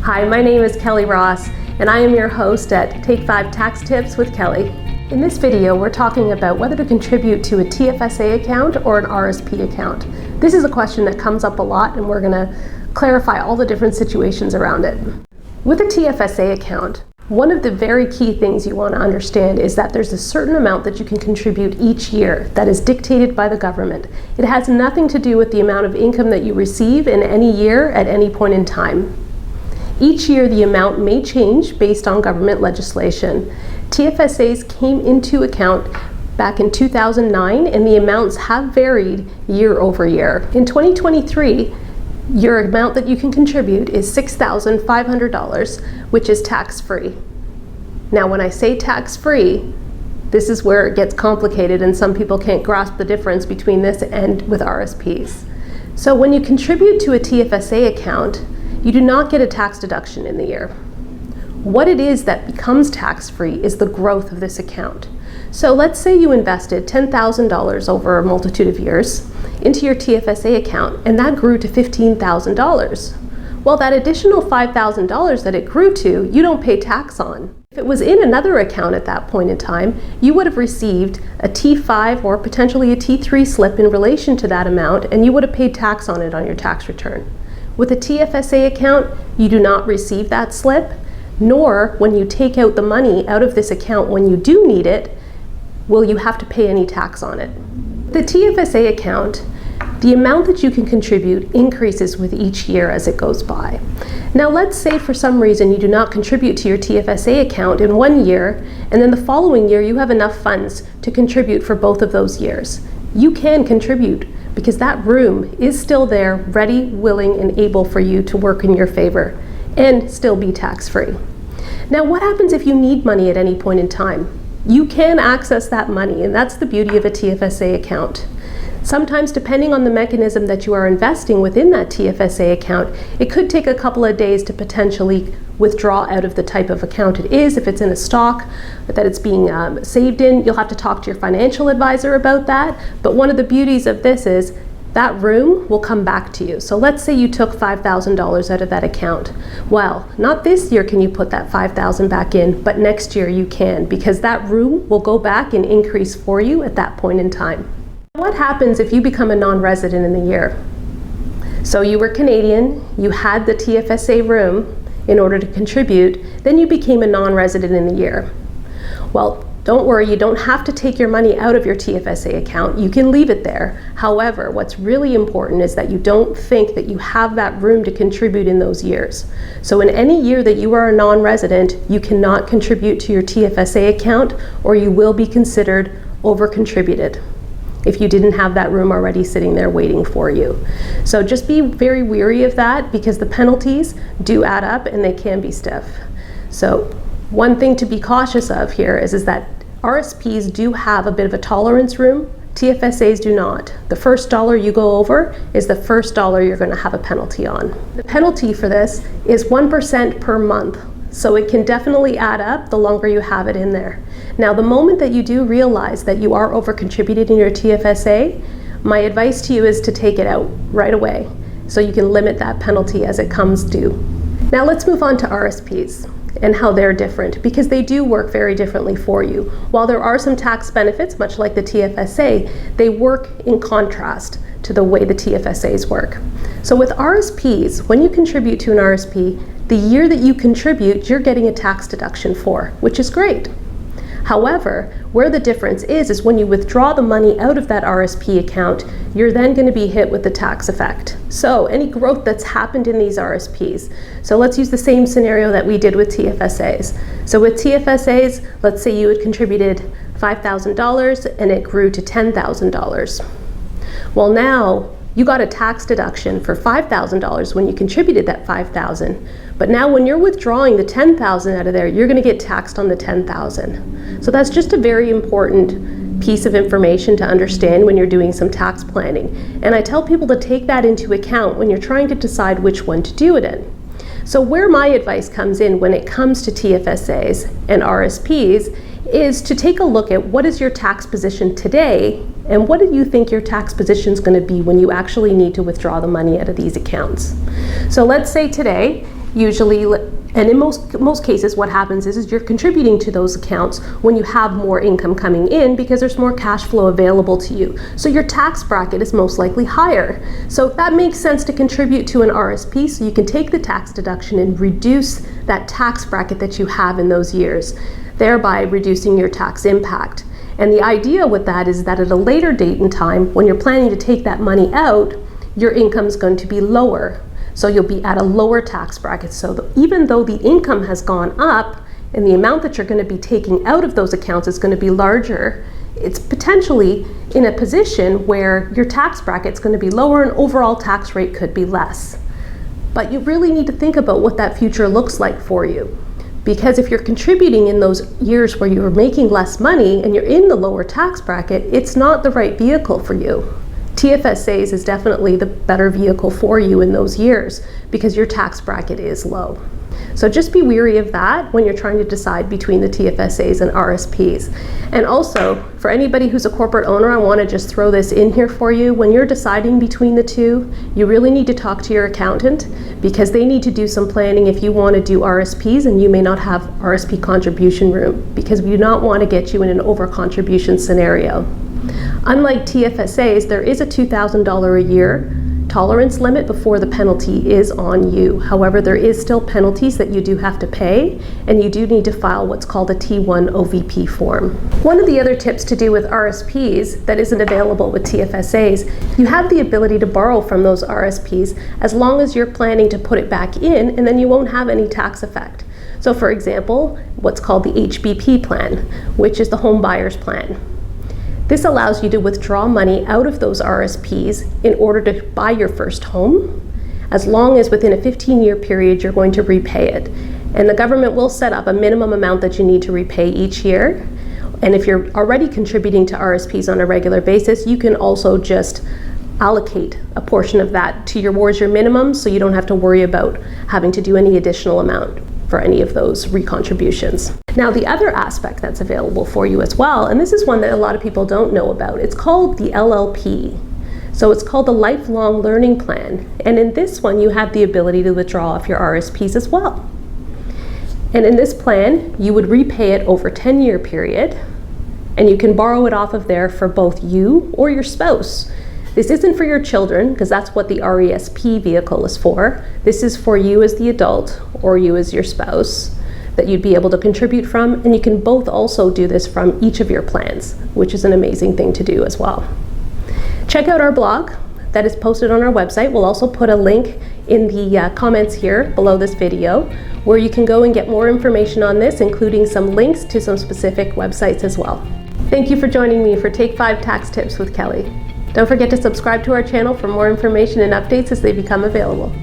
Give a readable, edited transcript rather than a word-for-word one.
Hi, my name is Kelly Ross, and I am your host at Take 5 Tax Tips with Kelly. In this video, we're talking about whether to contribute to a TFSA account or an RSP account. This is a question that comes up a lot, and we're going to clarify all the different situations around it. With a TFSA account, one of the very key things you want to understand is that there's a certain amount that you can contribute each year that is dictated by the government. It has nothing to do with the amount of income that you receive in any year at any point in time. Each year, the amount may change based on government legislation. TFSAs came into account back in 2009, and the amounts have varied year over year. In 2023, your amount that you can contribute is $6,500, which is tax-free. Now, when I say tax-free, this is where it gets complicated, and some people can't grasp the difference between this and with RSPs. So when you contribute to a TFSA account, you do not get a tax deduction in the year. What it is that becomes tax-free is the growth of this account. So let's say you invested $10,000 over a multitude of years into your TFSA account, and that grew to $15,000. Well, that additional $5,000 that it grew to, you don't pay tax on. If it was in another account at that point in time, you would have received a T5 or potentially a T3 slip in relation to that amount, and you would have paid tax on it on your tax return. With a TFSA account, you do not receive that slip, nor when you take out the money out of this account when you do need it, will you have to pay any tax on it. The TFSA account, the amount that you can contribute increases with each year as it goes by. Now let's say for some reason you do not contribute to your TFSA account in one year, and then the following year you have enough funds to contribute for both of those years. You can contribute because that room is still there, ready, willing, and able for you to work in your favor and still be tax-free. Now, what happens if you need money at any point in time? You can access that money, and that's the beauty of a TFSA account. Sometimes, depending on the mechanism that you are investing within that TFSA account, it could take a couple of days to potentially withdraw out of the type of account it is. If it's in a stock that it's being saved in, you'll have to talk to your financial advisor about that. But one of the beauties of this is that room will come back to you. So let's say you took $5,000 out of that account. Well, not this year can you put that $5,000 back in, but next year you can, because that room will go back and increase for you at that point in time. What happens if you become a non-resident in the year? So you were Canadian, you had the TFSA room in order to contribute, then you became a non-resident in the year. Well, don't worry, you don't have to take your money out of your TFSA account. You can leave it there. However, what's really important is that you don't think that you have that room to contribute in those years. So in any year that you are a non-resident, you cannot contribute to your TFSA account, or you will be considered over-contributed if you didn't have that room already sitting there waiting for you. So just be very wary of that, because the penalties do add up and they can be stiff. So one thing to be cautious of here is that RSPs do have a bit of a tolerance room. TFSAs do not. The first dollar you go over is the first dollar you're going to have a penalty on. The penalty for this is 1% per month. So it can definitely add up the longer you have it in there. Now, the moment that you do realize that you are over-contributed in your TFSA, my advice to you is to take it out right away so you can limit that penalty as it comes due. Now let's move on to RSPs and how they're different, because they do work very differently for you. While there are some tax benefits, much like the TFSA, they work in contrast to the way the TFSAs work. So with RSPs, when you contribute to an RSP, the year that you contribute, you're getting a tax deduction for, which is great. However, where the difference is when you withdraw the money out of that RSP account, you're then going to be hit with the tax effect. So any growth that's happened in these RSPs. So let's use the same scenario that we did with TFSAs. So with TFSAs, let's say you had contributed $5,000 and it grew to $10,000. Well, now you got a tax deduction for $5,000 when you contributed that $5,000. But now when you're withdrawing the $10,000 out of there, you're going to get taxed on the $10,000. So that's just a very important piece of information to understand when you're doing some tax planning. And I tell people to take that into account when you're trying to decide which one to do it in. So where my advice comes in when it comes to TFSAs and RSPs is to take a look at what is your tax position today and what do you think your tax position is going to be when you actually need to withdraw the money out of these accounts. So let's say today usually, and in most cases what happens is you're contributing to those accounts when you have more income coming in because there's more cash flow available to you. So your tax bracket is most likely higher. So that makes sense to contribute to an RSP so you can take the tax deduction and reduce that tax bracket that you have in those years, thereby reducing your tax impact. And the idea with that is that at a later date in time, when you're planning to take that money out, your income is going to be lower. So you'll be at a lower tax bracket. So even though the income has gone up and the amount that you're going to be taking out of those accounts is going to be larger, it's potentially in a position where your tax bracket is going to be lower and overall tax rate could be less. But you really need to think about what that future looks like for you. Because if you're contributing in those years where you're making less money and you're in the lower tax bracket, it's not the right vehicle for you. TFSAs is definitely the better vehicle for you in those years because your tax bracket is low. So just be wary of that when you're trying to decide between the TFSAs and RSPs. And also, for anybody who's a corporate owner, I want to just throw this in here for you. When you're deciding between the two, you really need to talk to your accountant because they need to do some planning if you want to do RSPs and you may not have RSP contribution room because we do not want to get you in an over-contribution scenario. Unlike TFSAs, there is a $2,000 a year tolerance limit before the penalty is on you. However, there is still penalties that you do have to pay, and you do need to file what's called a T1 OVP form. One of the other tips to do with RSPs that isn't available with TFSAs, you have the ability to borrow from those RSPs as long as you're planning to put it back in, and then you won't have any tax effect. So for example, what's called the HBP plan, which is the home buyer's plan. This allows you to withdraw money out of those RSPs in order to buy your first home, as long as within a 15-year period you're going to repay it. And the government will set up a minimum amount that you need to repay each year. And if you're already contributing to RSPs on a regular basis, you can also just allocate a portion of that towards your minimum so you don't have to worry about having to do any additional amount for any of those recontributions. Now, the other aspect that's available for you as well, and this is one that a lot of people don't know about, it's called the LLP. So it's called the Lifelong Learning Plan. And in this one, you have the ability to withdraw off your RSPs as well. And in this plan, you would repay it over a 10-year period, and you can borrow it off of there for both you or your spouse. This isn't for your children, because that's what the RESP vehicle is for. This is for you as the adult or you as your spouse that you'd be able to contribute from, and you can both also do this from each of your plans, which is an amazing thing to do as well. Check out our blog that is posted on our website. We'll also put a link in the comments here below this video where you can go and get more information on this, including some links to some specific websites as well. Thank you for joining me for Take 5 Tax Tips with Kelly. Don't forget to subscribe to our channel for more information and updates as they become available.